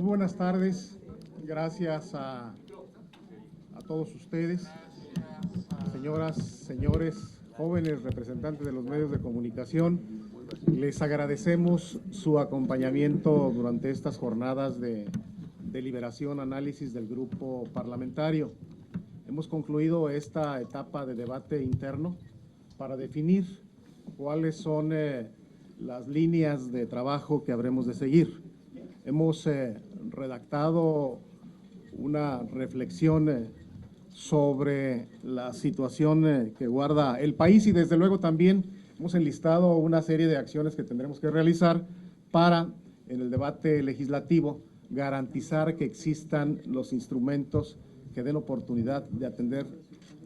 buenas tardes. Gracias a todos ustedes, señoras, señores, jóvenes representantes de los medios de comunicación. Les agradecemos su acompañamiento durante estas jornadas de deliberación, análisis del grupo parlamentario. Hemos concluido esta etapa de debate interno para definir cuáles son las líneas de trabajo que habremos de seguir. Hemos redactado una reflexión sobre la situación que guarda el país y desde luego también hemos enlistado una serie de acciones que tendremos que realizar para, en el debate legislativo, garantizar que existan los instrumentos que den oportunidad de atender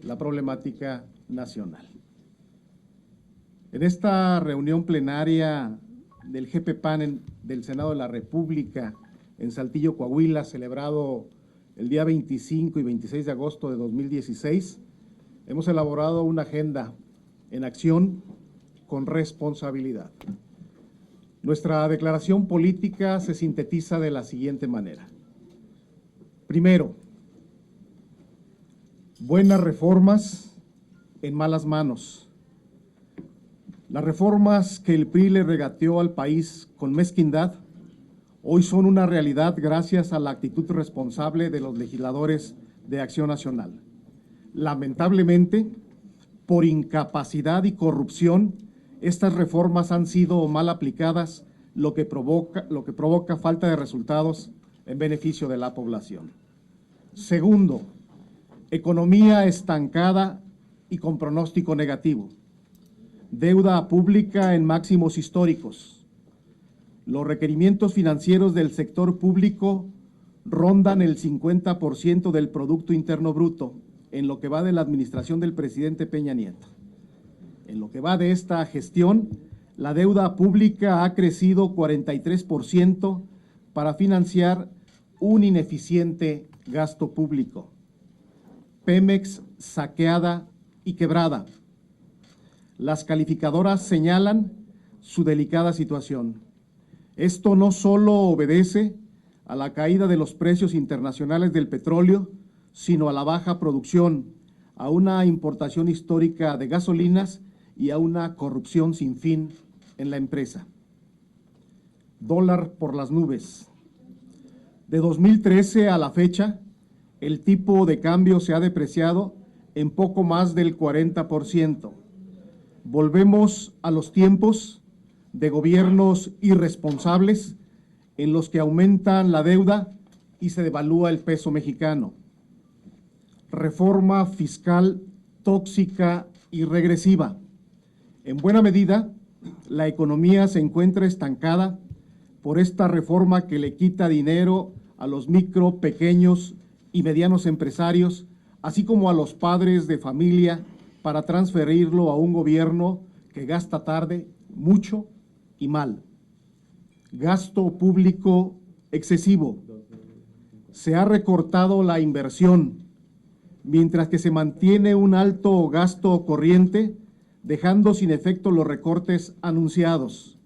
la problemática nacional. En esta reunión plenaria del GPPAN del Senado de la República en Saltillo, Coahuila, celebrado el día 25 y 26 de agosto de 2016, hemos elaborado una agenda en acción con responsabilidad. Nuestra declaración política se sintetiza de la siguiente manera. Primero, buenas reformas en malas manos. Las reformas que el PRI le regateó al país con mezquindad hoy son una realidad gracias a la actitud responsable de los legisladores de Acción Nacional. Lamentablemente, por incapacidad y corrupción, estas reformas han sido mal aplicadas, lo que provoca falta de resultados en beneficio de la población. Segundo, economía estancada y con pronóstico negativo. Deuda pública en máximos históricos. Los requerimientos financieros del sector público rondan el 50% del Producto Interno Bruto en lo que va de la administración del presidente Peña Nieto. En lo que va de esta gestión, la deuda pública ha crecido 43% para financiar un ineficiente gasto público. Pemex saqueada y quebrada. Las calificadoras señalan su delicada situación. Esto no solo obedece a la caída de los precios internacionales del petróleo, sino a la baja producción, a una importación histórica de gasolinas y a una corrupción sin fin en la empresa. Dólar por las nubes. De 2013 a la fecha, el tipo de cambio se ha depreciado en poco más del 40%. Volvemos a los tiempos de gobiernos irresponsables en los que aumentan la deuda y se devalúa el peso mexicano. Reforma fiscal tóxica y regresiva. En buena medida, la economía se encuentra estancada por esta reforma que le quita dinero a los micro, pequeños y medianos empresarios, así como a los padres de familia, para transferirlo a un gobierno que gasta tarde, mucho y mal. Gasto público excesivo. Se ha recortado la inversión, mientras que se mantiene un alto gasto corriente, dejando sin efecto los recortes anunciados.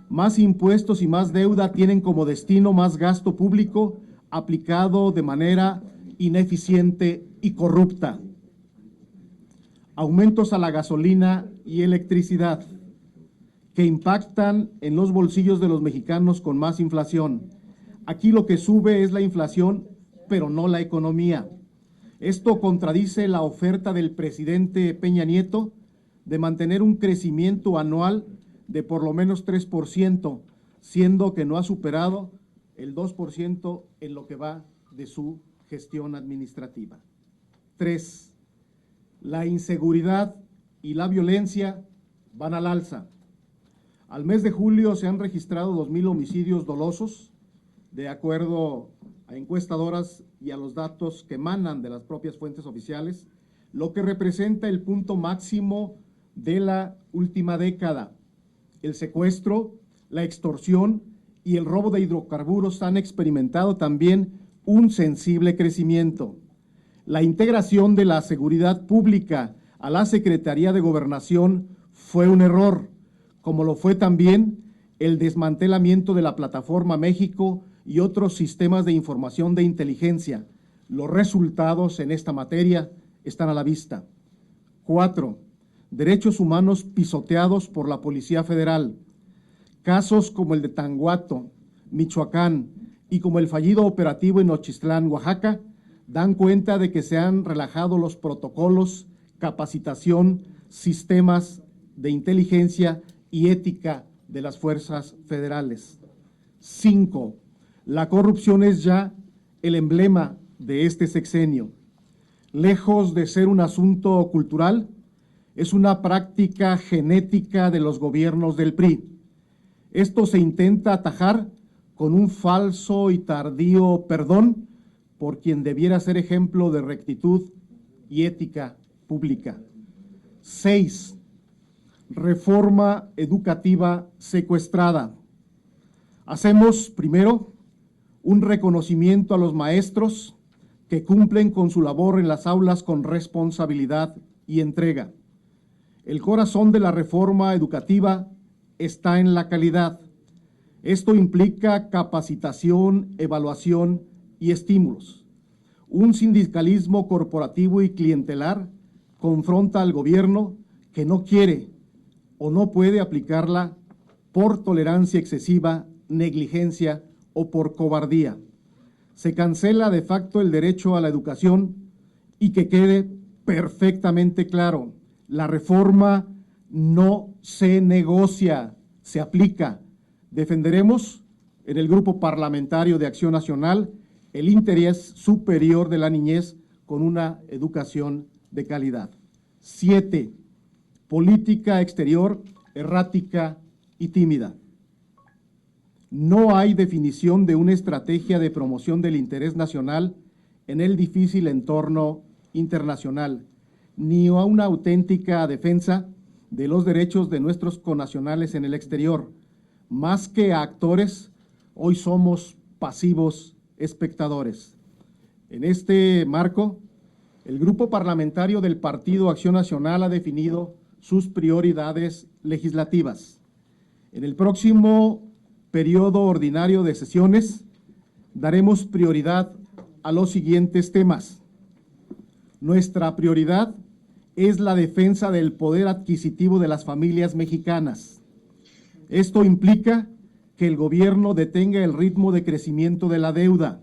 Más impuestos y más deuda tienen como destino más gasto público aplicado de manera ineficiente y corrupta. Aumentos a la gasolina y electricidad que impactan en los bolsillos de los mexicanos con más inflación. Aquí lo que sube es la inflación, pero no la economía. Esto contradice la oferta del presidente Peña Nieto de mantener un crecimiento anual de por lo menos 3%, siendo que no ha superado el 2% en lo que va de su gestión administrativa. 3. La inseguridad y la violencia van al alza. Al mes de julio se han registrado 2,000 homicidios dolosos, de acuerdo a encuestadoras y a los datos que emanan de las propias fuentes oficiales, lo que representa el punto máximo de la última década. El secuestro, la extorsión y el robo de hidrocarburos han experimentado también un sensible crecimiento. La integración de la seguridad pública a la Secretaría de Gobernación fue un error, como lo fue también el desmantelamiento de la Plataforma México y otros sistemas de información de inteligencia. Los resultados en esta materia están a la vista. 4. Derechos humanos pisoteados por la Policía Federal. Casos como el de Tanguato, Michoacán, y como el fallido operativo en Nochistlán, Oaxaca, dan cuenta de que se han relajado los protocolos, capacitación, sistemas de inteligencia y ética de las fuerzas federales. 5. La corrupción es ya el emblema de este sexenio. Lejos de ser un asunto cultural, es una práctica genética de los gobiernos del PRI. Esto se intenta atajar con un falso y tardío perdón por quien debiera ser ejemplo de rectitud y ética pública. 6. Reforma educativa secuestrada. Hacemos primero un reconocimiento a los maestros que cumplen con su labor en las aulas con responsabilidad y entrega. El corazón de la reforma educativa está en la calidad. Esto implica capacitación, evaluación y estímulos. Un sindicalismo corporativo y clientelar confronta al gobierno que no quiere o no puede aplicarla por tolerancia excesiva, negligencia o por cobardía. Se cancela de facto el derecho a la educación y que quede perfectamente claro, la reforma no se negocia, se aplica. Defenderemos en el Grupo Parlamentario de Acción Nacional el interés superior de la niñez con una educación de calidad. 7. Política exterior errática y tímida. No hay definición de una estrategia de promoción del interés nacional en el difícil entorno internacional, ni a una auténtica defensa de los derechos de nuestros connacionales en el exterior. Más que actores, hoy somos pasivos espectadores. En este marco, el Grupo Parlamentario del Partido Acción Nacional ha definido sus prioridades legislativas. En el próximo periodo ordinario de sesiones, daremos prioridad a los siguientes temas. Nuestra prioridad es la defensa del poder adquisitivo de las familias mexicanas. Esto implica que el gobierno detenga el ritmo de crecimiento de la deuda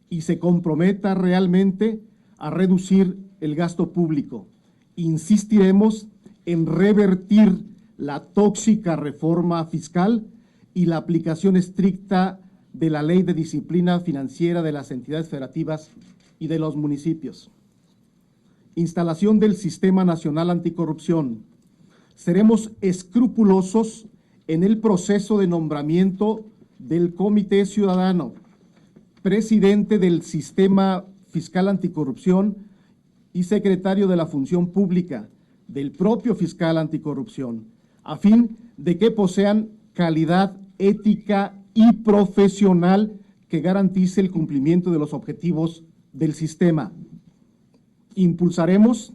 y se comprometa realmente a reducir el gasto público. Insistiremos en revertir la tóxica reforma fiscal y la aplicación estricta de la Ley de Disciplina Financiera de las entidades federativas y de los municipios. Instalación del Sistema Nacional Anticorrupción. Seremos escrupulosos en el proceso de nombramiento del Comité Ciudadano, presidente del Sistema Fiscal Anticorrupción y secretario de la Función Pública, del propio fiscal anticorrupción, a fin de que posean calidad ética y profesional que garantice el cumplimiento de los objetivos del sistema. Impulsaremos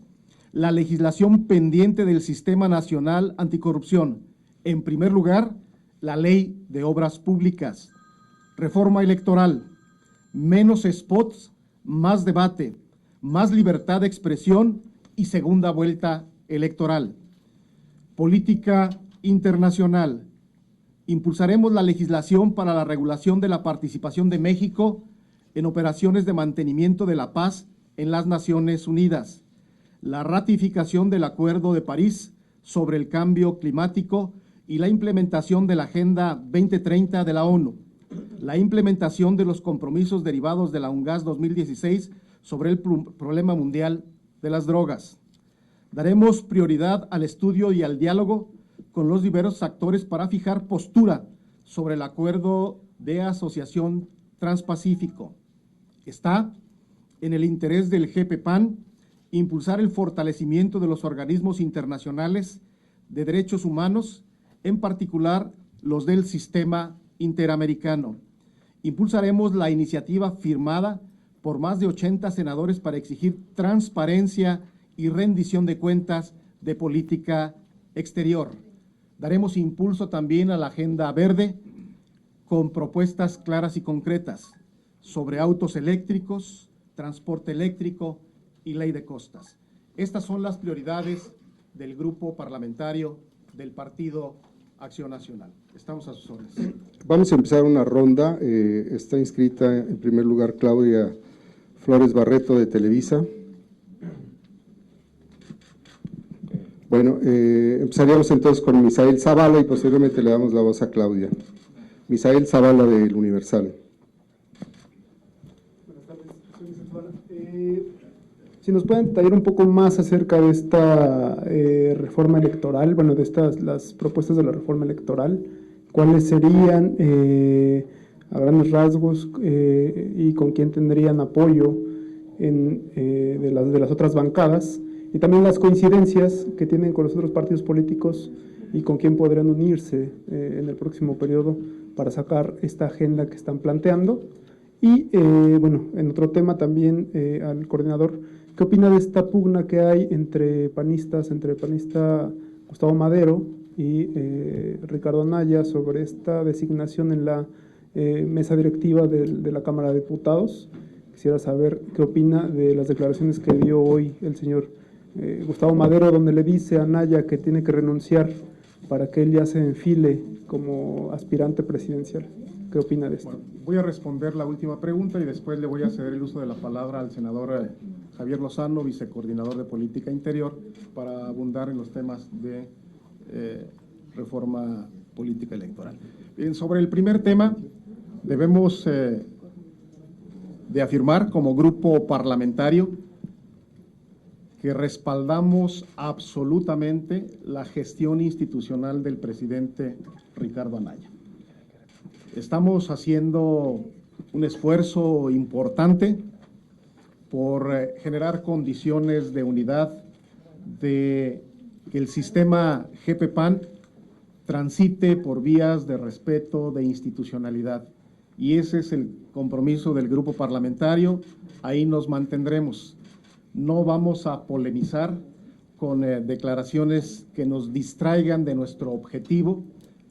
la legislación pendiente del Sistema Nacional Anticorrupción. En primer lugar, la Ley de Obras Públicas, reforma electoral, menos spots, más debate, más libertad de expresión y segunda vuelta electoral. Política internacional. Impulsaremos la legislación para la regulación de la participación de México en operaciones de mantenimiento de la paz en las Naciones Unidas, la ratificación del Acuerdo de París sobre el cambio climático y la implementación de la Agenda 2030 de la ONU, la implementación de los compromisos derivados de la UNGAS 2016 sobre el problema mundial de las drogas. Daremos prioridad al estudio y al diálogo con los diversos actores para fijar postura sobre el Acuerdo de Asociación Transpacífico. Está en el interés del GPPAN impulsar el fortalecimiento de los organismos internacionales de derechos humanos, en particular los del sistema interamericano. Impulsaremos la iniciativa firmada por más de 80 senadores para exigir transparencia y rendición de cuentas de política exterior. Daremos impulso también a la Agenda Verde con propuestas claras y concretas sobre autos eléctricos, transporte eléctrico y ley de costas. Estas son las prioridades del grupo parlamentario del Partido Acción Nacional. Estamos a sus órdenes. Vamos a empezar una ronda. Está inscrita en primer lugar Claudia Flores Barreto de Televisa. Bueno, empezaríamos entonces con Misael Zavala y posteriormente le damos la voz a Claudia. Misael Zavala del Universal. Buenas tardes, soy Misael Zavala. Si nos pueden detallar un poco más acerca de esta reforma electoral, bueno, de las propuestas de la reforma electoral, cuáles serían a grandes rasgos y con quién tendrían apoyo de las otras bancadas, y también las coincidencias que tienen con los otros partidos políticos y con quién podrían unirse en el próximo periodo para sacar esta agenda que están planteando. Y bueno, en otro tema también al coordinador, ¿qué opina de esta pugna que hay entre el panista Gustavo Madero y Ricardo Anaya sobre esta designación en la mesa directiva de la Cámara de Diputados? Quisiera saber qué opina de las declaraciones que dio hoy el señor Gustavo Madero, donde le dice a Anaya que tiene que renunciar para que él ya se enfile como aspirante presidencial. ¿Qué opina de esto? Bueno, voy a responder la última pregunta y después le voy a ceder el uso de la palabra al senador Javier Lozano, vicecoordinador de Política Interior, para abundar en los temas de reforma política electoral. Bien, sobre el primer tema, debemos de afirmar como grupo parlamentario que respaldamos absolutamente la gestión institucional del presidente Ricardo Anaya. Estamos haciendo un esfuerzo importante por generar condiciones de unidad, de que el sistema GPPAN transite por vías de respeto, de institucionalidad. Y ese es el compromiso del grupo parlamentario, ahí nos mantendremos. No vamos a polemizar con declaraciones que nos distraigan de nuestro objetivo,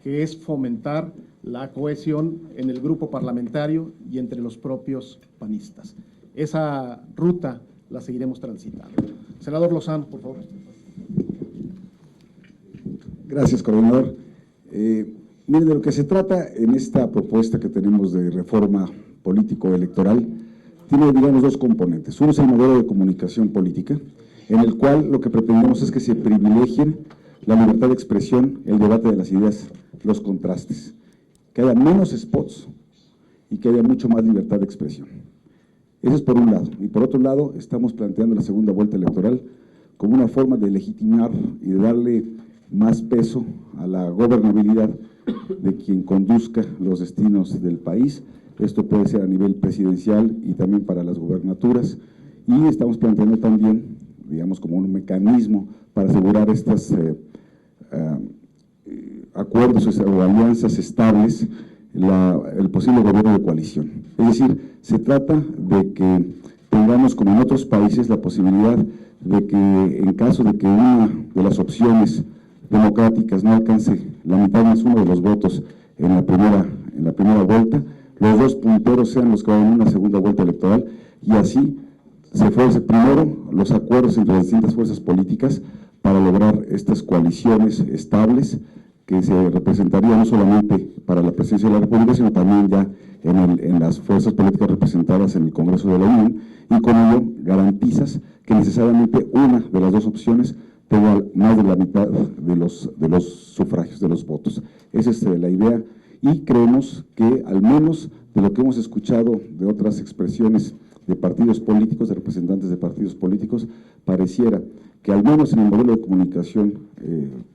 que es fomentar la cohesión en el grupo parlamentario y entre los propios panistas. Esa ruta la seguiremos transitando. Senador Lozano, por favor. Gracias, coordinador. Mire, de lo que se trata en esta propuesta que tenemos de reforma político-electoral, tiene, digamos, dos componentes. Uno es el modelo de comunicación política, en el cual lo que pretendemos es que se privilegien la libertad de expresión, el debate de las ideas, los contrastes, que haya menos spots y que haya mucho más libertad de expresión. Eso es por un lado. Y por otro lado, estamos planteando la segunda vuelta electoral como una forma de legitimar y de darle más peso a la gobernabilidad de quien conduzca los destinos del país. Esto puede ser a nivel presidencial y también para las gubernaturas. Y estamos planteando también, digamos, como un mecanismo para asegurar estos acuerdos o alianzas estables, el posible gobierno de coalición. Es decir, se trata de que tengamos, como en otros países, la posibilidad de que en caso de que una de las opciones democráticas no alcance la mitad más uno de los votos en la primera vuelta, los dos punteros sean los que vayan en una segunda vuelta electoral, y así se fuerce primero los acuerdos entre las distintas fuerzas políticas para lograr estas coaliciones estables que se representarían no solamente para la presidencia de la República, sino también ya en las fuerzas políticas representadas en el Congreso de la Unión, y con ello garantizas que necesariamente una de las dos opciones tenga más de la mitad de los sufragios, de los votos. Esa es la idea, y creemos que al menos de lo que hemos escuchado de otras expresiones de partidos políticos, de representantes de partidos políticos, pareciera que al menos en el modelo de comunicación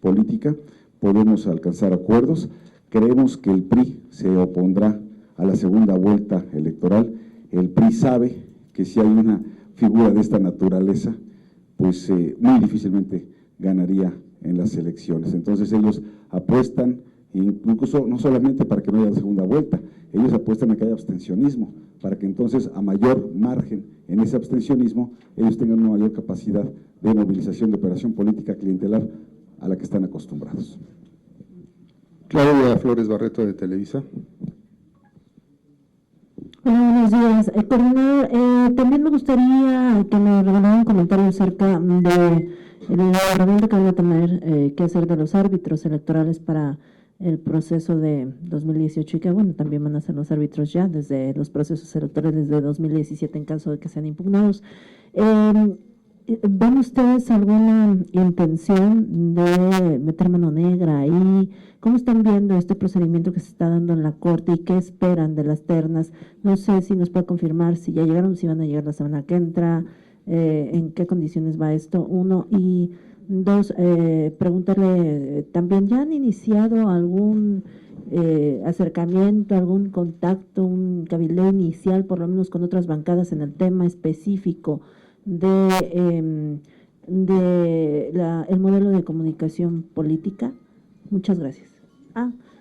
política podemos alcanzar acuerdos. Creemos que el PRI se opondrá a la segunda vuelta electoral. El PRI sabe que si hay una figura de esta naturaleza, pues muy difícilmente ganaría en las elecciones. Entonces ellos apuestan, incluso no solamente para que no haya segunda vuelta, ellos apuestan a que haya abstencionismo, para que entonces a mayor margen en ese abstencionismo ellos tengan una mayor capacidad de movilización de operación política clientelar a la que están acostumbrados. Claudia Flores Barreto de Televisa. Hola, buenos días. Coordinador, también me gustaría que me regalara un comentario acerca de la herramienta que van a tener que hacer de los árbitros electorales para el proceso de 2018 y que, bueno, también van a ser los árbitros ya desde los procesos electorales de 2017 en caso de que sean impugnados. ¿Ven ustedes alguna intención de meter mano negra ahí? ¿Cómo están viendo este procedimiento que se está dando en la Corte y qué esperan de las ternas? No sé si nos puede confirmar si ya llegaron, si van a llegar la semana que entra, en qué condiciones va esto, uno. Y dos, preguntarle, ¿también ya han iniciado algún acercamiento, algún contacto, un cabildeo inicial, por lo menos con otras bancadas en el tema específico de el modelo de comunicación política? Muchas gracias.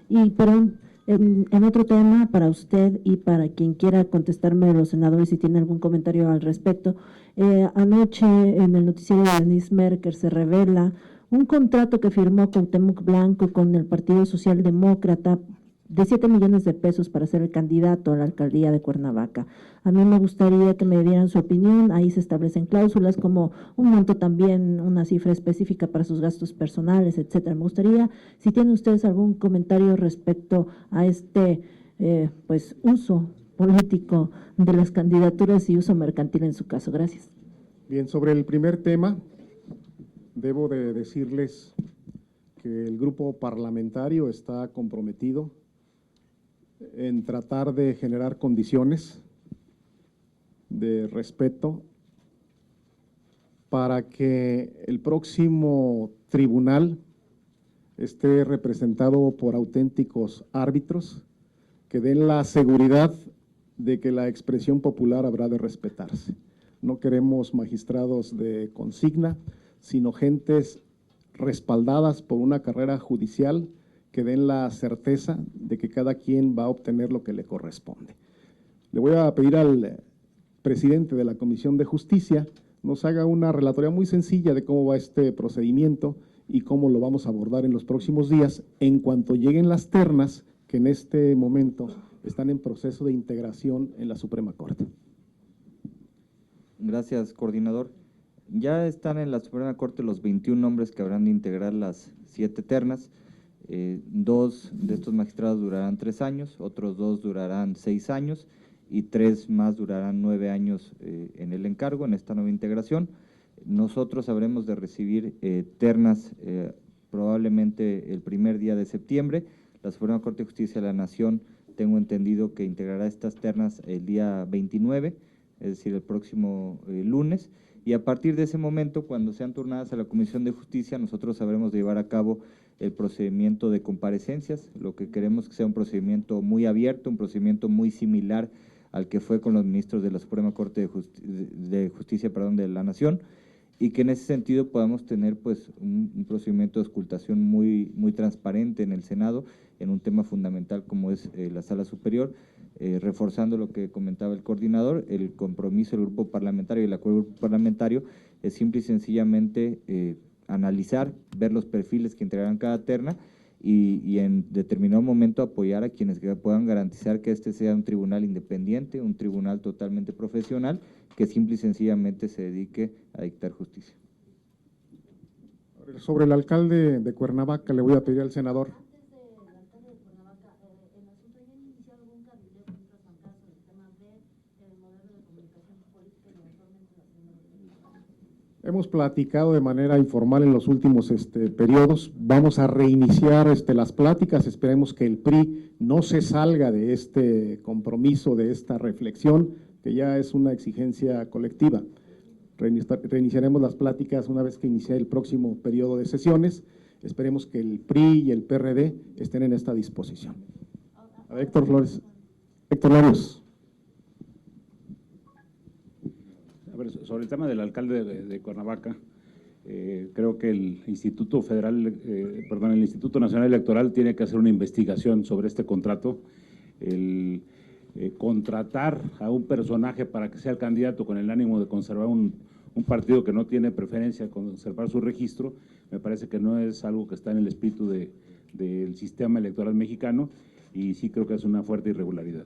Y perdón, en otro tema para usted y para quien quiera contestarme de los senadores si tiene algún comentario al respecto, anoche en el noticiero de Denise Merker se revela un contrato que firmó Cuauhtémoc Blanco con el Partido Socialdemócrata de 7 millones de pesos para ser el candidato a la alcaldía de Cuernavaca. A mí me gustaría que me dieran su opinión. Ahí se establecen cláusulas como un monto también, una cifra específica para sus gastos personales, etcétera. Me gustaría, si tienen ustedes algún comentario respecto a este pues uso político de las candidaturas y uso mercantil en su caso. Gracias. Bien, sobre el primer tema, debo de decirles que el grupo parlamentario está comprometido en tratar de generar condiciones de respeto para que el próximo tribunal esté representado por auténticos árbitros que den la seguridad de que la expresión popular habrá de respetarse. No queremos magistrados de consigna, sino gentes respaldadas por una carrera judicial que den la certeza de que cada quien va a obtener lo que le corresponde. Le voy a pedir al presidente de la Comisión de Justicia nos haga una relatoría muy sencilla de cómo va este procedimiento y cómo lo vamos a abordar en los próximos días en cuanto lleguen las ternas que en este momento están en proceso de integración en la Suprema Corte. Gracias, coordinador. Ya están en la Suprema Corte los 21 nombres que habrán de integrar las 7 ternas. 2 de estos magistrados durarán 3 años, otros 2 durarán 6 años y 3 más durarán 9 años en el encargo, en esta nueva integración. Nosotros habremos de recibir ternas probablemente el primer día de septiembre. La Suprema Corte de Justicia de la Nación, tengo entendido que integrará estas ternas el día 29, es decir, el próximo lunes, y a partir de ese momento, cuando sean turnadas a la Comisión de Justicia, nosotros habremos de llevar a cabo el procedimiento de comparecencias. Lo que queremos que sea un procedimiento muy abierto, un procedimiento muy similar al que fue con los ministros de la Suprema Corte de Justicia de la Nación, y que en ese sentido podamos tener pues un procedimiento de auscultación muy transparente en el Senado, en un tema fundamental como es la Sala Superior, reforzando lo que comentaba el coordinador. El compromiso del grupo parlamentario y el acuerdo del grupo parlamentario es simple y sencillamente analizar, ver los perfiles que integrarán cada terna y en determinado momento apoyar a quienes puedan garantizar que este sea un tribunal independiente, un tribunal totalmente profesional, que simple y sencillamente se dedique a dictar justicia. Sobre el alcalde de Cuernavaca, le voy a pedir al senador. Hemos platicado de manera informal en los últimos periodos. Vamos a reiniciar las pláticas. Esperemos que el PRI no se salga de este compromiso, de esta reflexión, que ya es una exigencia colectiva. Reiniciaremos las pláticas una vez que inicie el próximo periodo de sesiones. Esperemos que el PRI y el PRD estén en esta disposición. A ver, Héctor Flores. Héctor Larios. Sobre el tema del alcalde de Cuernavaca, creo que el Instituto el Instituto Nacional Electoral tiene que hacer una investigación sobre este contrato. El contratar a un personaje para que sea el candidato con el ánimo de conservar un partido que no tiene preferencia, conservar su registro, me parece que no es algo que está en el espíritu del sistema electoral mexicano, y sí creo que es una fuerte irregularidad.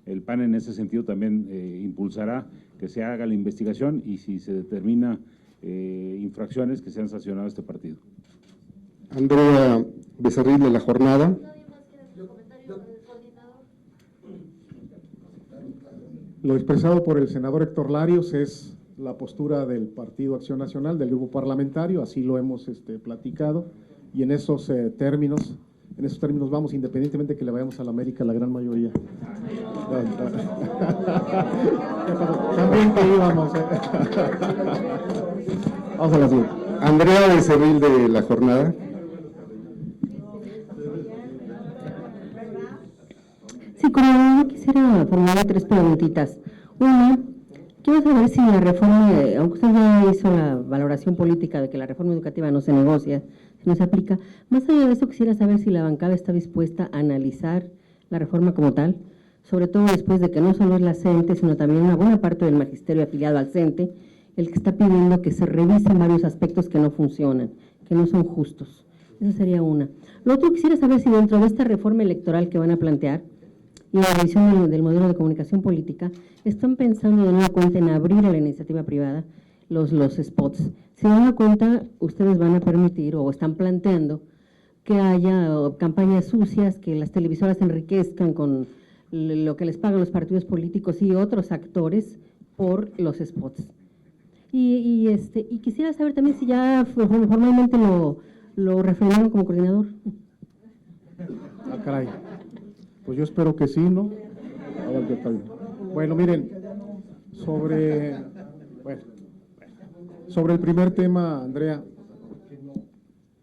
el PAN en ese sentido también impulsará que se haga la investigación y si se determina infracciones que sean sancionadas este partido. Andrea Becerril de La Jornada. Lo expresado por el senador Héctor Larios es la postura del Partido Acción Nacional, del grupo parlamentario, así lo hemos platicado, y en esos términos vamos, independientemente de que le vayamos a la América, la gran mayoría. También que íbamos. Vamos a la siguiente. Andrea Becerril de La Jornada. Sí, como yo quisiera formular 3 preguntitas. Una, quiero saber si la reforma, aunque usted ya hizo la valoración política de que la reforma educativa no se negocia, no se aplica, más allá de eso quisiera saber si la bancada está dispuesta a analizar la reforma como tal, sobre todo después de que no solo es la CENTE, sino también una buena parte del magisterio afiliado al CENTE, el que está pidiendo que se revisen varios aspectos que no funcionan, que no son justos. Esa sería una. Lo otro, quisiera saber si dentro de esta reforma electoral que van a plantear, y la revisión del modelo de comunicación política, están pensando de nueva cuenta en abrir a la iniciativa privada los spots. Si de nueva cuenta ustedes van a permitir o están planteando que haya campañas sucias, que las televisoras se enriquezcan con lo que les pagan los partidos políticos y otros actores por los spots. Y quisiera saber también si ya formalmente lo refrendaron como coordinador. Ah, caray. Pues yo espero que sí, ¿no? A ver qué tal. Bueno, miren, sobre el primer tema, Andrea,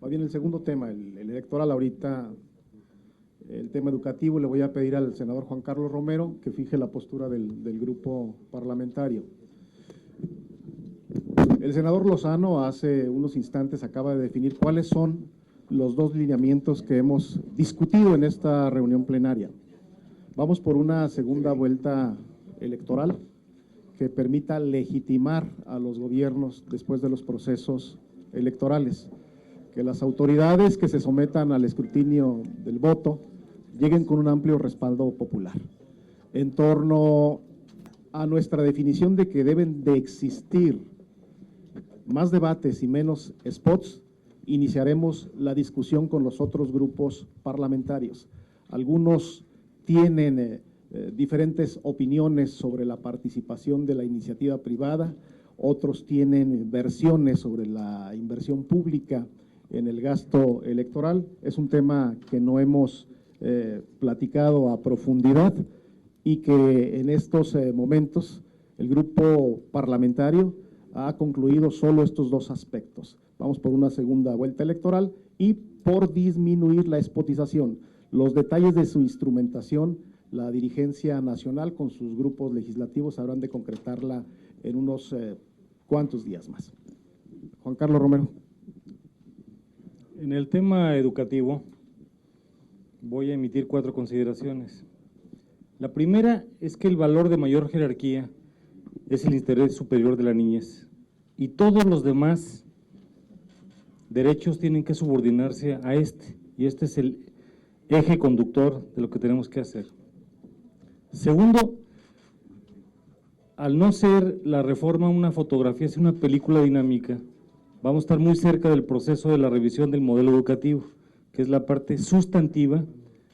va bien el segundo tema, el electoral ahorita, el tema educativo, le voy a pedir al senador Juan Carlos Romero que fije la postura del grupo parlamentario. El senador Lozano hace unos instantes acaba de definir cuáles son los 2 lineamientos que hemos discutido en esta reunión plenaria. Vamos por una segunda vuelta electoral que permita legitimar a los gobiernos después de los procesos electorales, que las autoridades que se sometan al escrutinio del voto lleguen con un amplio respaldo popular. En torno a nuestra definición de que deben de existir más debates y menos spots, iniciaremos la discusión con los otros grupos parlamentarios. Algunos tienen diferentes opiniones sobre la participación de la iniciativa privada, otros tienen versiones sobre la inversión pública en el gasto electoral. Es un tema que no hemos platicado a profundidad y que en estos momentos el grupo parlamentario ha concluido solo estos 2 aspectos. Vamos por una segunda vuelta electoral y por disminuir la spotización. Los detalles de su instrumentación, la dirigencia nacional con sus grupos legislativos habrán de concretarla en unos cuantos días más. Juan Carlos Romero. En el tema educativo voy a emitir 4 consideraciones. La primera es que el valor de mayor jerarquía es el interés superior de la niñez y todos los demás derechos tienen que subordinarse a y este es el eje conductor de lo que tenemos que hacer. Segundo, al no ser la reforma una fotografía, es una película dinámica, vamos a estar muy cerca del proceso de la revisión del modelo educativo, que es la parte sustantiva,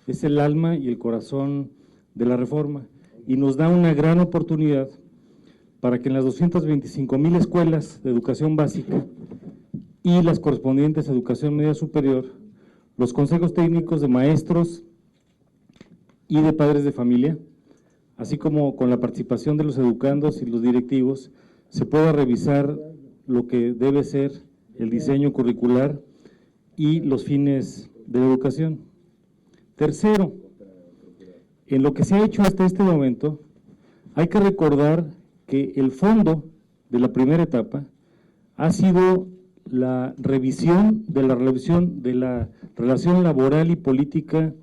es el alma y el corazón de la reforma, y nos da una gran oportunidad para que en las 225,000 escuelas de educación básica y las correspondientes a educación media superior, los consejos técnicos de maestros y de padres de familia, así como con la participación de los educandos y los directivos, se pueda revisar lo que debe ser el diseño curricular y los fines de la educación. Tercero, en lo que se ha hecho hasta este momento, hay que recordar que el fondo de la primera etapa ha sido la revisión de la relación laboral y política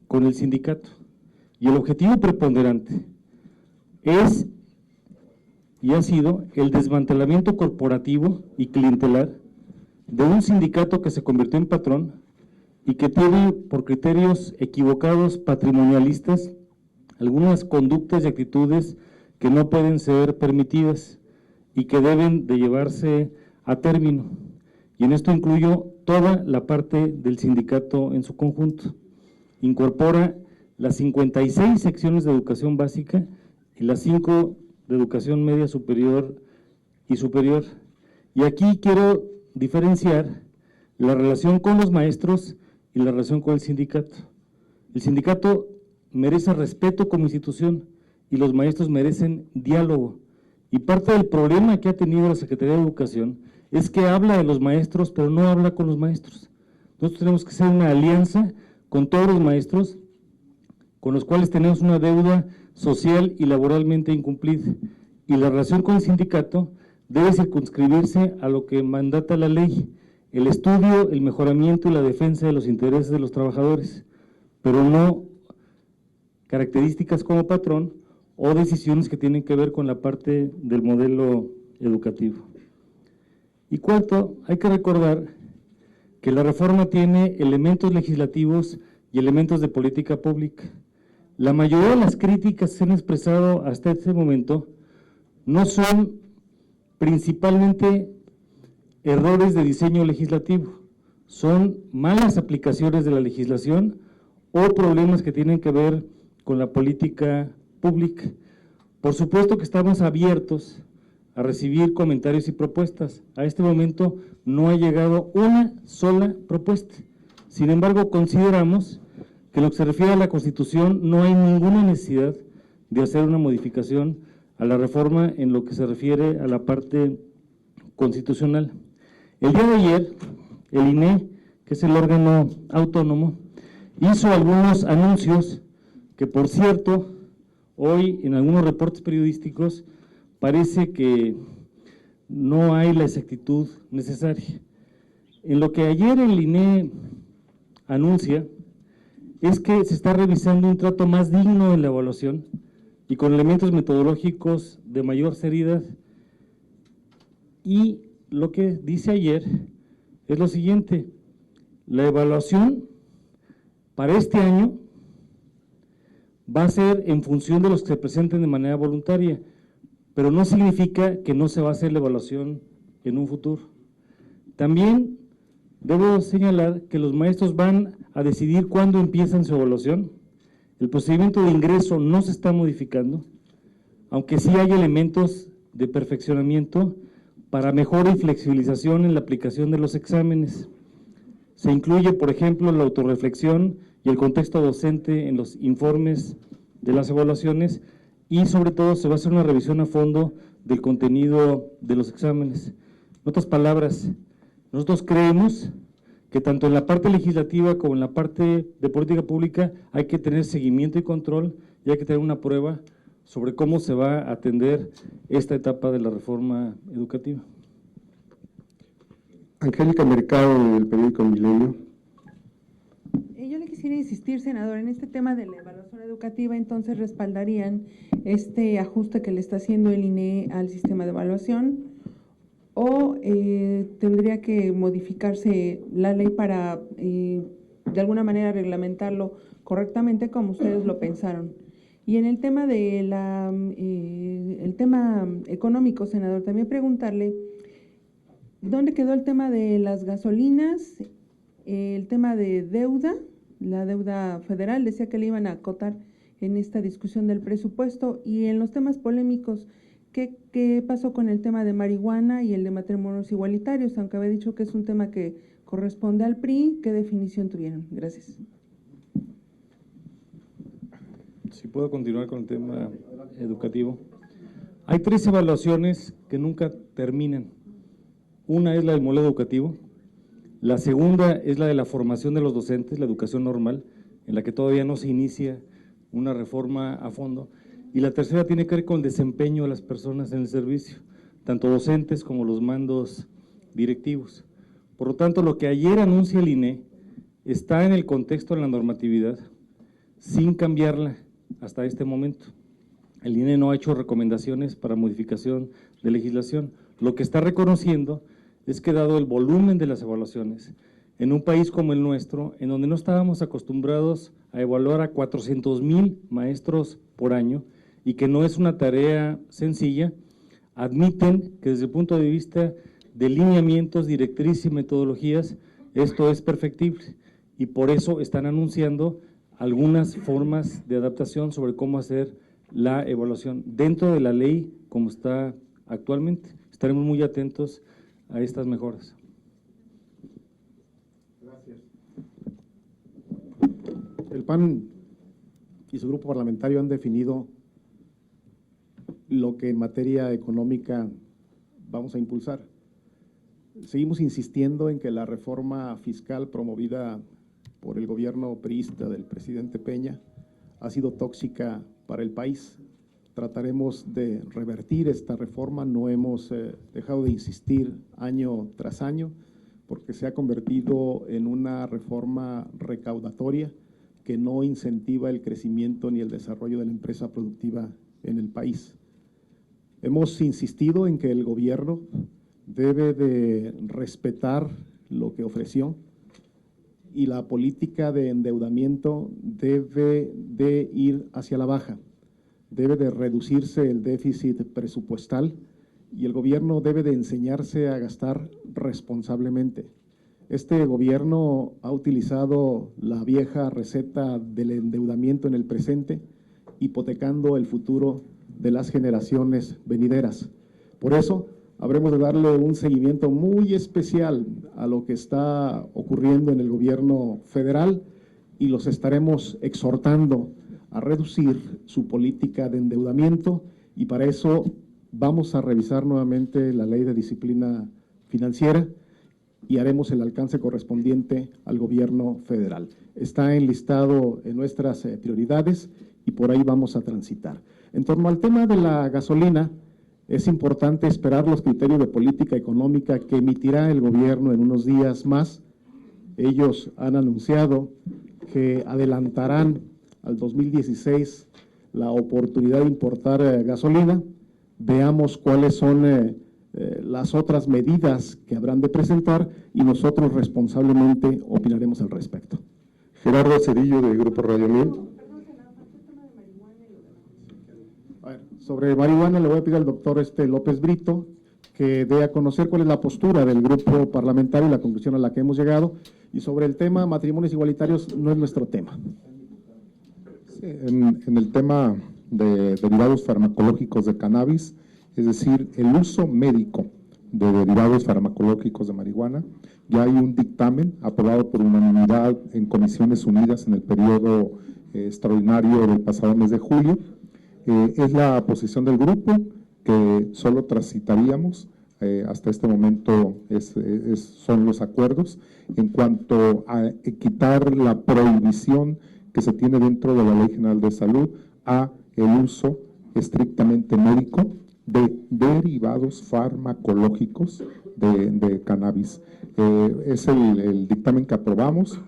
con el sindicato. Y el objetivo preponderante es y ha sido el desmantelamiento corporativo y clientelar de un sindicato que se convirtió en patrón y que tiene por criterios equivocados patrimonialistas algunas conductas y actitudes que no pueden ser permitidas y que deben de llevarse a término. Y en esto incluyo toda la parte del sindicato en su conjunto. Incorpora las 56 secciones de educación básica y las 5 de educación media superior y superior. Y aquí quiero diferenciar la relación con los maestros y la relación con el sindicato. El sindicato merece respeto como institución y los maestros merecen diálogo. Y parte del problema que ha tenido la Secretaría de Educación es que habla de los maestros, pero no habla con los maestros. Nosotros tenemos que hacer una alianza con todos los maestros, con los cuales tenemos una deuda social y laboralmente incumplida. Y la relación con el sindicato debe circunscribirse a lo que mandata la ley, el estudio, el mejoramiento y la defensa de los intereses de los trabajadores, pero no características como patrón o decisiones que tienen que ver con la parte del modelo educativo. Y cuarto, hay que recordar que la reforma tiene elementos legislativos y elementos de política pública. La mayoría de las críticas que se han expresado hasta este momento no son principalmente errores de diseño legislativo, son malas aplicaciones de la legislación o problemas que tienen que ver con la política pública. Por supuesto que estamos abiertos a recibir comentarios y propuestas. A este momento no ha llegado una sola propuesta. Sin embargo, consideramos que en lo que se refiere a la Constitución no hay ninguna necesidad de hacer una modificación a la reforma en lo que se refiere a la parte constitucional. El día de ayer, el INE, que es el órgano autónomo, hizo algunos anuncios que, por cierto, hoy en algunos reportes periodísticos parece que no hay la exactitud necesaria. En lo que ayer el INE anuncia es que se está revisando un trato más digno en la evaluación y con elementos metodológicos de mayor seriedad. Y lo que dice ayer es lo siguiente: la evaluación para este año va a ser en función de los que se presenten de manera voluntaria, pero no significa que no se va a hacer la evaluación en un futuro. También debo señalar que los maestros van a decidir cuándo empiezan su evaluación. El procedimiento de ingreso no se está modificando, aunque sí hay elementos de perfeccionamiento para mejora y flexibilización en la aplicación de los exámenes. Se incluye, por ejemplo, la autorreflexión y el contexto docente en los informes de las evaluaciones y, sobre todo, se va a hacer una revisión a fondo del contenido de los exámenes. En otras palabras, nosotros creemos que tanto en la parte legislativa como en la parte de política pública hay que tener seguimiento y control y hay que tener una prueba sobre cómo se va a atender esta etapa de la reforma educativa. Angélica Mercado, del periódico Milenio. Yo le quisiera insistir, senador, en este tema de la evaluación educativa. Entonces, ¿respaldarían este ajuste que le está haciendo el INE al sistema de evaluación? ¿O tendría que modificarse la ley para, de alguna manera, reglamentarlo correctamente como ustedes lo pensaron? Y en el tema de el tema económico, senador, también preguntarle, ¿dónde quedó el tema de las gasolinas, el tema de deuda? La deuda federal, decía que le iban a acotar en esta discusión del presupuesto. Y en los temas polémicos, ¿qué pasó con el tema de marihuana y el de matrimonios igualitarios? Aunque había dicho que es un tema que corresponde al PRI, ¿qué definición tuvieron? Gracias. Si puedo continuar con el tema educativo. Hay 3 evaluaciones que nunca terminan. Una es la del modelo educativo, la segunda es la de la formación de los docentes, la educación normal, en la que todavía no se inicia una reforma a fondo, y la tercera tiene que ver con el desempeño de las personas en el servicio, tanto docentes como los mandos directivos. Por lo tanto, lo que ayer anuncia el INE está en el contexto de la normatividad, sin cambiarla hasta este momento. El INE no ha hecho recomendaciones para modificación de legislación. Lo que está reconociendo es que, dado el volumen de las evaluaciones, en un país como el nuestro, en donde no estábamos acostumbrados a evaluar a 400,000 maestros por año y que no es una tarea sencilla, admiten que desde el punto de vista de lineamientos, directrices y metodologías, esto es perfectible y por eso están anunciando algunas formas de adaptación sobre cómo hacer la evaluación dentro de la ley como está actualmente. Estaremos muy atentos a estas mejoras. El PAN y su grupo parlamentario han definido lo que en materia económica vamos a impulsar. Seguimos insistiendo en que la reforma fiscal promovida por el gobierno priista del presidente Peña ha sido tóxica para el país. Trataremos de revertir esta reforma, no hemos dejado de insistir año tras año, porque se ha convertido en una reforma recaudatoria que no incentiva el crecimiento ni el desarrollo de la empresa productiva en el país. Hemos insistido en que el gobierno debe de respetar lo que ofreció y la política de endeudamiento debe de ir hacia la baja. Debe de reducirse el déficit presupuestal y el gobierno debe de enseñarse a gastar responsablemente. Este gobierno ha utilizado la vieja receta del endeudamiento en el presente, hipotecando el futuro de las generaciones venideras. Por eso, habremos de darle un seguimiento muy especial a lo que está ocurriendo en el gobierno federal y los estaremos exhortando a reducir su política de endeudamiento y para eso vamos a revisar nuevamente la ley de disciplina financiera y haremos el alcance correspondiente al gobierno federal. Está enlistado en nuestras prioridades y por ahí vamos a transitar. En torno al tema de la gasolina, es importante esperar los criterios de política económica que emitirá el gobierno en unos días más. Ellos han anunciado que adelantarán al 2016 la oportunidad de importar gasolina. Veamos cuáles son las otras medidas que habrán de presentar y nosotros responsablemente opinaremos al respecto. Gerardo Cedillo, de Grupo Radio 1000. Sobre marihuana le voy a pedir al doctor López Brito que dé a conocer cuál es la postura del grupo parlamentario y la conclusión a la que hemos llegado. Y sobre el tema matrimonios igualitarios no es nuestro tema. Sí, en el tema de derivados farmacológicos de cannabis, es decir, el uso médico de derivados farmacológicos de marihuana, ya hay un dictamen aprobado por unanimidad en Comisiones Unidas en el periodo extraordinario del pasado mes de julio. Es la posición del grupo que solo transitaríamos, hasta este momento son los acuerdos, en cuanto a quitar la prohibición que se tiene dentro de la Ley General de Salud a el uso estrictamente médico de derivados farmacológicos de cannabis. Es el dictamen que aprobamos.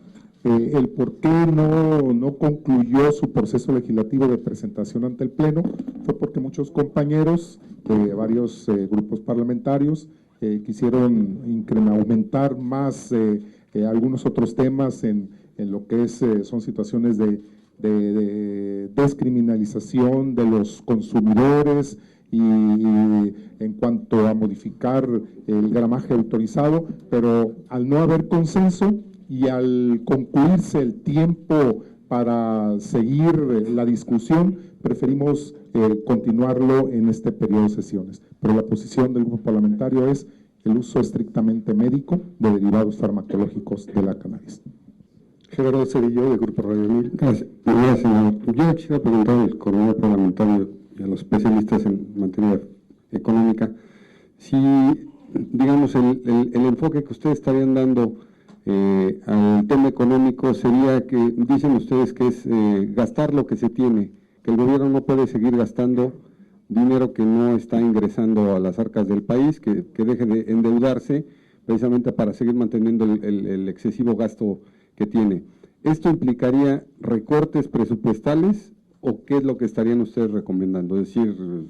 El por qué no concluyó su proceso legislativo de presentación ante el Pleno fue porque muchos compañeros de varios grupos parlamentarios quisieron aumentar más algunos otros temas en lo que son situaciones de descriminalización de los consumidores y en cuanto a modificar el gramaje autorizado, pero al no haber consenso y al concluirse el tiempo para seguir la discusión, preferimos continuarlo en este periodo de sesiones. Pero la posición del grupo parlamentario es el uso estrictamente médico de derivados farmacológicos de la cannabis. Gerardo Cedillo, de Grupo Radio 1000. Gracias, señor. Yo quisiera preguntar al coordinador parlamentario y a los especialistas en materia económica si, digamos, el enfoque que ustedes estarían dando al tema económico sería que, dicen ustedes que es gastar lo que se tiene, que el gobierno no puede seguir gastando dinero que no está ingresando a las arcas del país, que deje de endeudarse precisamente para seguir manteniendo el excesivo gasto que tiene. ¿Esto implicaría recortes presupuestales o qué es lo que estarían ustedes recomendando? Es decir,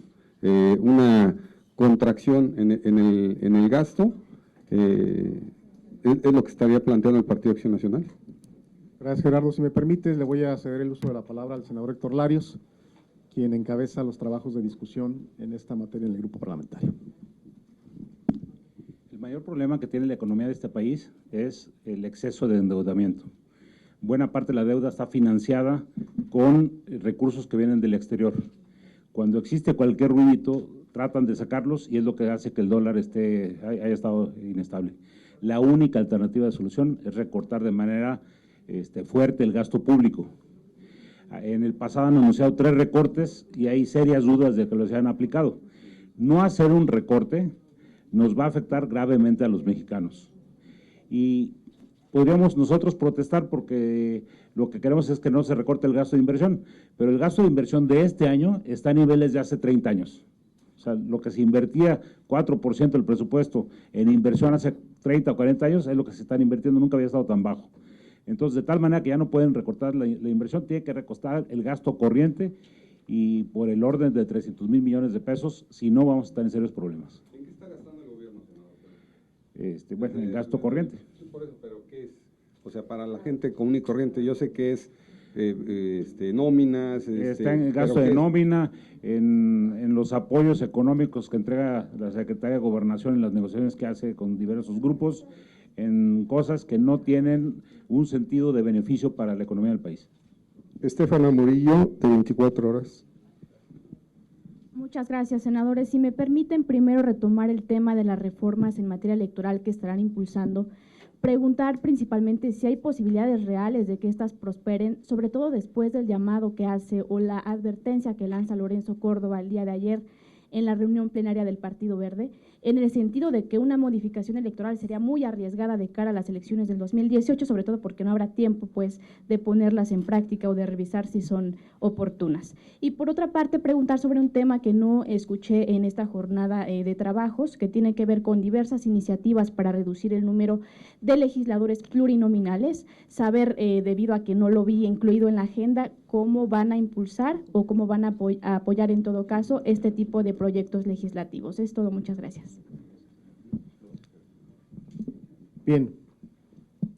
una contracción en el gasto, ¿es lo que estaría planteando el Partido Acción Nacional? Gracias, Gerardo. Si me permites, le voy a ceder el uso de la palabra al senador Héctor Larios. quien encabeza los trabajos de discusión en esta materia en el grupo parlamentario. El mayor problema que tiene la economía de este país es el exceso de endeudamiento. Buena parte de la deuda está financiada con recursos que vienen del exterior. Cuando existe cualquier ruidito, tratan de sacarlos y es lo que hace que el dólar haya estado inestable. La única alternativa de solución es recortar de manera fuerte el gasto público. En el pasado han anunciado 3 recortes y hay serias dudas de que los hayan aplicado. No hacer un recorte nos va a afectar gravemente a los mexicanos. Y podríamos nosotros protestar porque lo que queremos es que no se recorte el gasto de inversión, pero el gasto de inversión de este año está a niveles de hace 30 años. O sea, lo que se invertía 4% del presupuesto en inversión hace 30 o 40 años es lo que se están invirtiendo, nunca había estado tan bajo. Entonces, de tal manera que ya no pueden recortar la inversión, tiene que recortar el gasto corriente y por el orden de 300,000 millones de pesos, si no vamos a estar en serios problemas. ¿En qué está gastando el gobierno, senador? Bueno, en gasto corriente. Sí, por eso, pero ¿qué es? O sea, para la gente común y corriente, yo sé que es nóminas. Está en el gasto de nómina, en los apoyos económicos que entrega la Secretaría de Gobernación en las negociaciones que hace con diversos grupos, en cosas que no tienen un sentido de beneficio para la economía del país. Estefana Murillo, de 24 horas. Muchas gracias, senadores. Si me permiten primero retomar el tema de las reformas en materia electoral que estarán impulsando, preguntar principalmente si hay posibilidades reales de que éstas prosperen, sobre todo después del llamado que hace o la advertencia que lanza Lorenzo Córdoba el día de ayer en la reunión plenaria del Partido Verde, en el sentido de que una modificación electoral sería muy arriesgada de cara a las elecciones del 2018, sobre todo porque no habrá tiempo pues de ponerlas en práctica o de revisar si son oportunas. Y por otra parte, preguntar sobre un tema que no escuché en esta jornada de trabajos, que tiene que ver con diversas iniciativas para reducir el número de legisladores plurinominales, saber, debido a que no lo vi incluido en la agenda, cómo van a impulsar o cómo van a apoyar en todo caso este tipo de proyectos legislativos. Es todo, muchas gracias. Bien,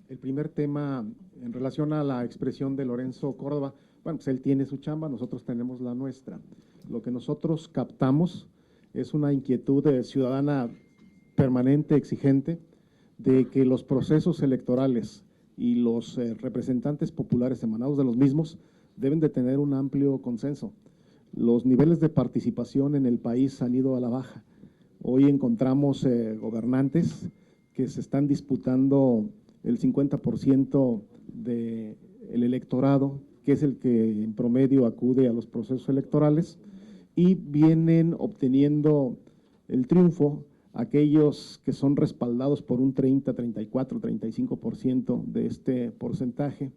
el primer tema en relación a la expresión de Lorenzo Córdoba, bueno, pues él tiene su chamba, nosotros tenemos la nuestra. Lo que nosotros captamos es una inquietud ciudadana permanente, exigente, de que los procesos electorales y los representantes populares emanados de los mismos deben de tener un amplio consenso. Los niveles de participación en el país han ido a la baja. Hoy encontramos gobernantes que se están disputando el 50% del electorado, que es el que en promedio acude a los procesos electorales, y vienen obteniendo el triunfo aquellos que son respaldados por un 30, 34, 35% de este porcentaje,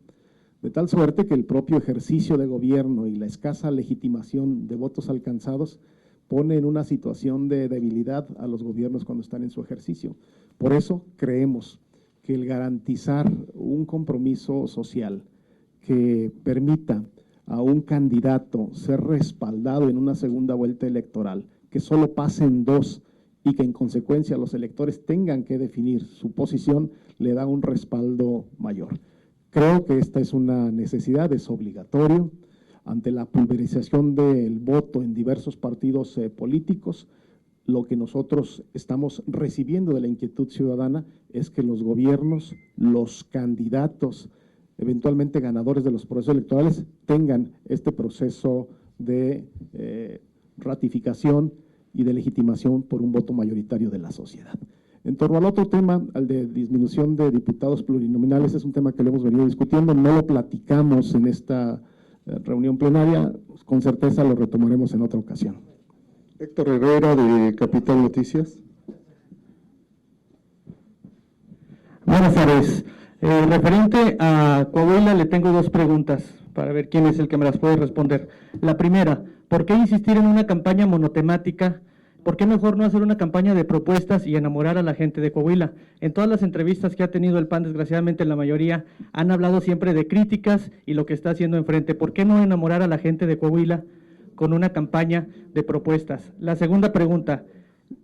de tal suerte que el propio ejercicio de gobierno y la escasa legitimación de votos alcanzados pone en una situación de debilidad a los gobiernos cuando están en su ejercicio. Por eso creemos que el garantizar un compromiso social que permita a un candidato ser respaldado en una segunda vuelta electoral, que solo pasen 2 y que en consecuencia los electores tengan que definir su posición, le da un respaldo mayor. Creo que esta es una necesidad, es obligatorio. Ante la pulverización del voto en diversos partidos políticos, lo que nosotros estamos recibiendo de la inquietud ciudadana es que los gobiernos, los candidatos, eventualmente ganadores de los procesos electorales, tengan este proceso de ratificación y de legitimación por un voto mayoritario de la sociedad. En torno al otro tema, al de disminución de diputados plurinominales, es un tema que lo hemos venido discutiendo, no lo platicamos en esta reunión plenaria, con certeza lo retomaremos en otra ocasión. Héctor Herrera, de Capital Noticias. Buenas tardes. Referente a Coahuila, le tengo 2 preguntas para ver quién es el que me las puede responder. La primera, ¿por qué insistir en una campaña monotemática? ¿Por qué mejor no hacer una campaña de propuestas y enamorar a la gente de Coahuila? En todas las entrevistas que ha tenido el PAN, desgraciadamente la mayoría, han hablado siempre de críticas y lo que está haciendo enfrente. ¿Por qué no enamorar a la gente de Coahuila con una campaña de propuestas? La segunda pregunta,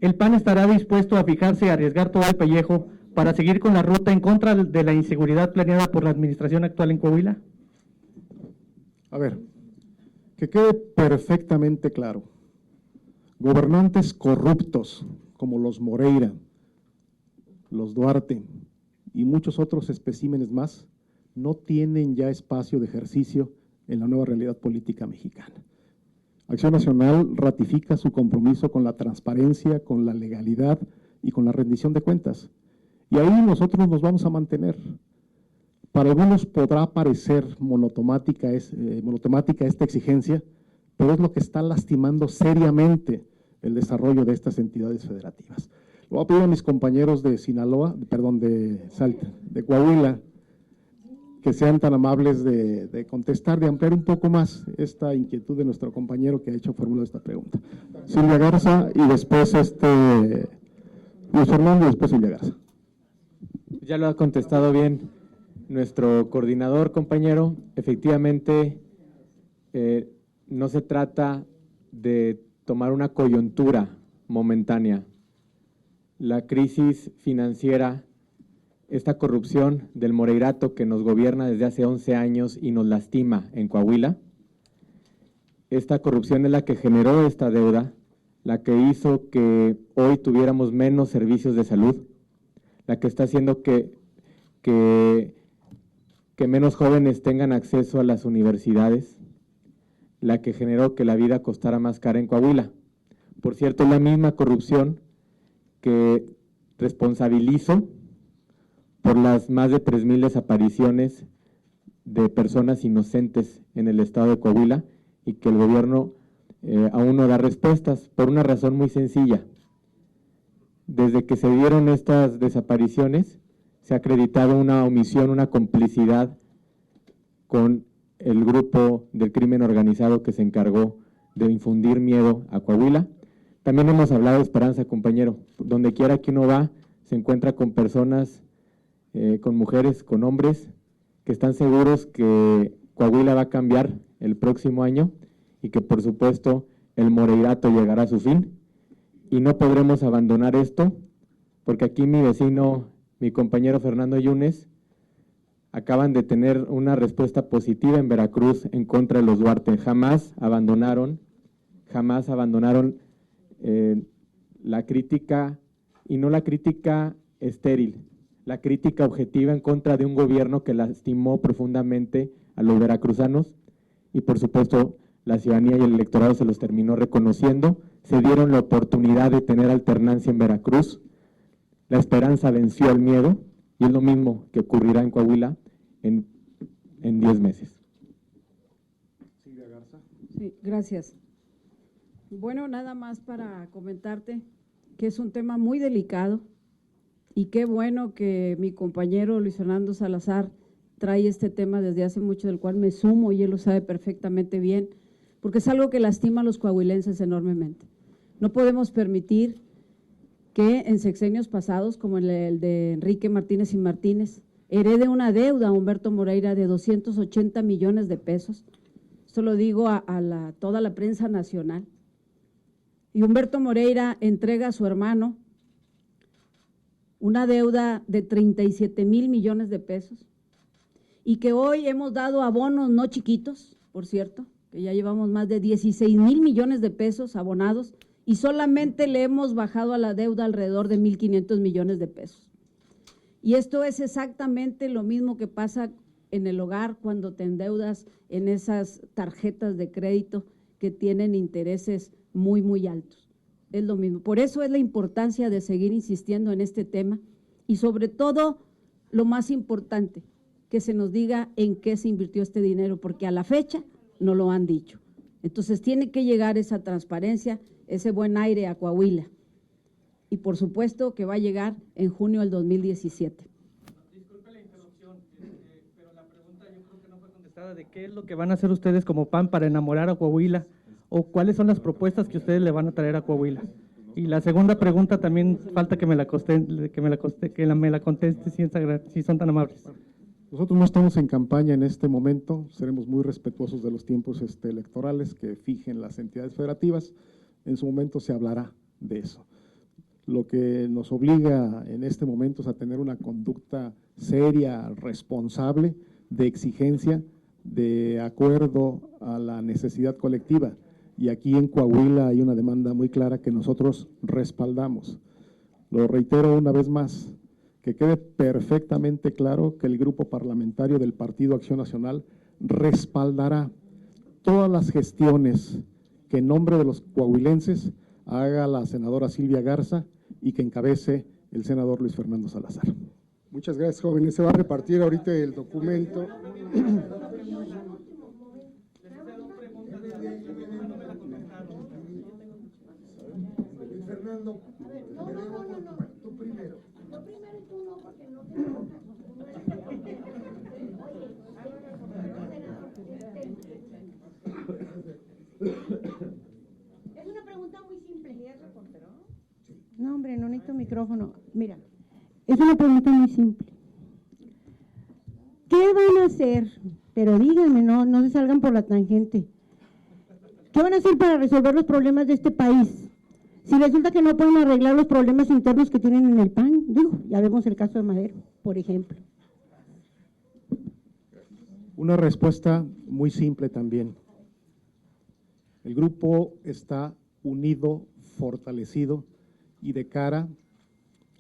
¿el PAN estará dispuesto a fijarse y arriesgar todo el pellejo para seguir con la ruta en contra de la inseguridad planeada por la administración actual en Coahuila? A ver, Que quede perfectamente claro, gobernantes corruptos como los Moreira, los Duarte y muchos otros especímenes más no tienen ya espacio de ejercicio en la nueva realidad política mexicana. Acción Nacional ratifica su compromiso con la transparencia, con la legalidad y con la rendición de cuentas. Y ahí nosotros nos vamos a mantener. Para algunos podrá parecer monotemática esta exigencia, pero es lo que está lastimando seriamente el desarrollo de estas entidades federativas. Le voy a pedir a mis compañeros de de Coahuila, que sean tan amables de contestar, de ampliar un poco más esta inquietud de nuestro compañero que ha hecho formular esta pregunta. Silvia Garza y después Luis Fernando y después Silvia Garza. Ya lo ha contestado bien nuestro coordinador, compañero. Efectivamente, no se trata de tomar una coyuntura momentánea. La crisis financiera, esta corrupción del Moreirato que nos gobierna desde hace 11 años y nos lastima en Coahuila, esta corrupción es la que generó esta deuda, la que hizo que hoy tuviéramos menos servicios de salud, la que está haciendo que menos jóvenes tengan acceso a las universidades, la que generó que la vida costara más cara en Coahuila. Por cierto, es la misma corrupción que responsabilizo por las más de 3,000 desapariciones de personas inocentes en el estado de Coahuila y que el gobierno aún no da respuestas por una razón muy sencilla. Desde que se dieron estas desapariciones, se ha acreditado una omisión, una complicidad con el grupo del crimen organizado que se encargó de infundir miedo a Coahuila. También hemos hablado de esperanza, compañero. Donde quiera que uno va, se encuentra con personas, con mujeres, con hombres, que están seguros que Coahuila va a cambiar el próximo año y que, por supuesto, el Moreirato llegará a su fin. Y no podremos abandonar esto, porque aquí mi vecino, mi compañero Fernando Yunes, acaban de tener una respuesta positiva en Veracruz en contra de los Duarte. Jamás abandonaron la crítica, y no la crítica estéril, la crítica objetiva en contra de un gobierno que lastimó profundamente a los veracruzanos y por supuesto la ciudadanía y el electorado se los terminó reconociendo. Se dieron la oportunidad de tener alternancia en Veracruz, la esperanza venció el miedo y es lo mismo que ocurrirá en Coahuila en 10 meses. Sí, gracias. Bueno, nada más para comentarte que es un tema muy delicado y qué bueno que mi compañero Luis Fernando Salazar trae este tema desde hace mucho, del cual me sumo y él lo sabe perfectamente bien, porque es algo que lastima a los coahuilenses enormemente. No podemos permitir que en sexenios pasados, como el de Enrique Martínez y Martínez, herede una deuda a Humberto Moreira de 280 millones de pesos. Esto lo digo a toda la prensa nacional. Y Humberto Moreira entrega a su hermano una deuda de 37,000 millones de pesos y que hoy hemos dado abonos no chiquitos, por cierto, que ya llevamos más de 16,000 millones de pesos abonados y solamente le hemos bajado a la deuda alrededor de 1,500 millones de pesos. Y esto es exactamente lo mismo que pasa en el hogar cuando te endeudas en esas tarjetas de crédito que tienen intereses muy, muy altos. Es lo mismo. Por eso es la importancia de seguir insistiendo en este tema y sobre todo, lo más importante, que se nos diga en qué se invirtió este dinero, porque a la fecha no lo han dicho. Entonces tiene que llegar esa transparencia, ese buen aire a Coahuila. Y por supuesto que va a llegar en junio del 2017. Disculpe la interrupción, pero la pregunta yo creo que no fue contestada de qué es lo que van a hacer ustedes como PAN para enamorar a Coahuila o cuáles son las propuestas que ustedes le van a traer a Coahuila. Y la segunda pregunta también falta que me la conteste si son tan amables. Nosotros no estamos en campaña en este momento, seremos muy respetuosos de los tiempos electorales que fijen las entidades federativas, en su momento se hablará de eso. Lo que nos obliga en este momento es a tener una conducta seria, responsable, de exigencia de acuerdo a la necesidad colectiva. Y aquí en Coahuila hay una demanda muy clara que nosotros respaldamos. Lo reitero una vez más, que quede perfectamente claro que el grupo parlamentario del Partido Acción Nacional respaldará todas las gestiones que en nombre de los coahuilenses haga la senadora Silvia Garza y que encabece el senador Luis Fernando Salazar. Muchas gracias, jóvenes. Se va a repartir ahorita el documento. Fernando, tú primero. Yo primero y tú no, porque no te Es una pregunta muy simple. No, hombre, no necesito micrófono. Mira, es una pregunta muy simple. ¿Qué van a hacer? Pero díganme, no se salgan por la tangente. ¿Qué van a hacer para resolver los problemas de este país? Si resulta que no pueden arreglar los problemas internos que tienen en el PAN, digo, ya vemos el caso de Madero, por ejemplo. Una respuesta muy simple también. El grupo está unido, fortalecido y de cara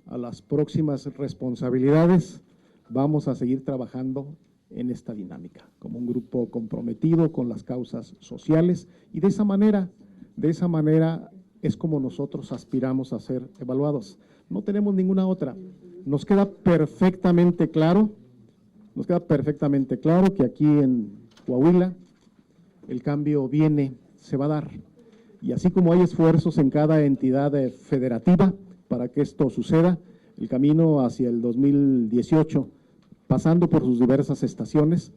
a las próximas responsabilidades vamos a seguir trabajando en esta dinámica, como un grupo comprometido con las causas sociales y de esa manera es como nosotros aspiramos a ser evaluados. No tenemos ninguna otra. Nos queda perfectamente claro que aquí en Coahuila el cambio se va a dar. Y así como hay esfuerzos en cada entidad federativa para que esto suceda, el camino hacia el 2018, pasando por sus diversas estaciones,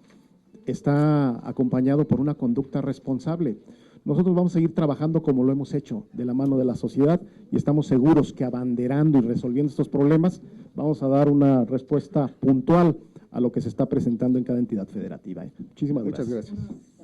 está acompañado por una conducta responsable. Nosotros vamos a seguir trabajando como lo hemos hecho, de la mano de la sociedad, y estamos seguros que abanderando y resolviendo estos problemas, vamos a dar una respuesta puntual a lo que se está presentando en cada entidad federativa. Muchísimas gracias. Muchas gracias.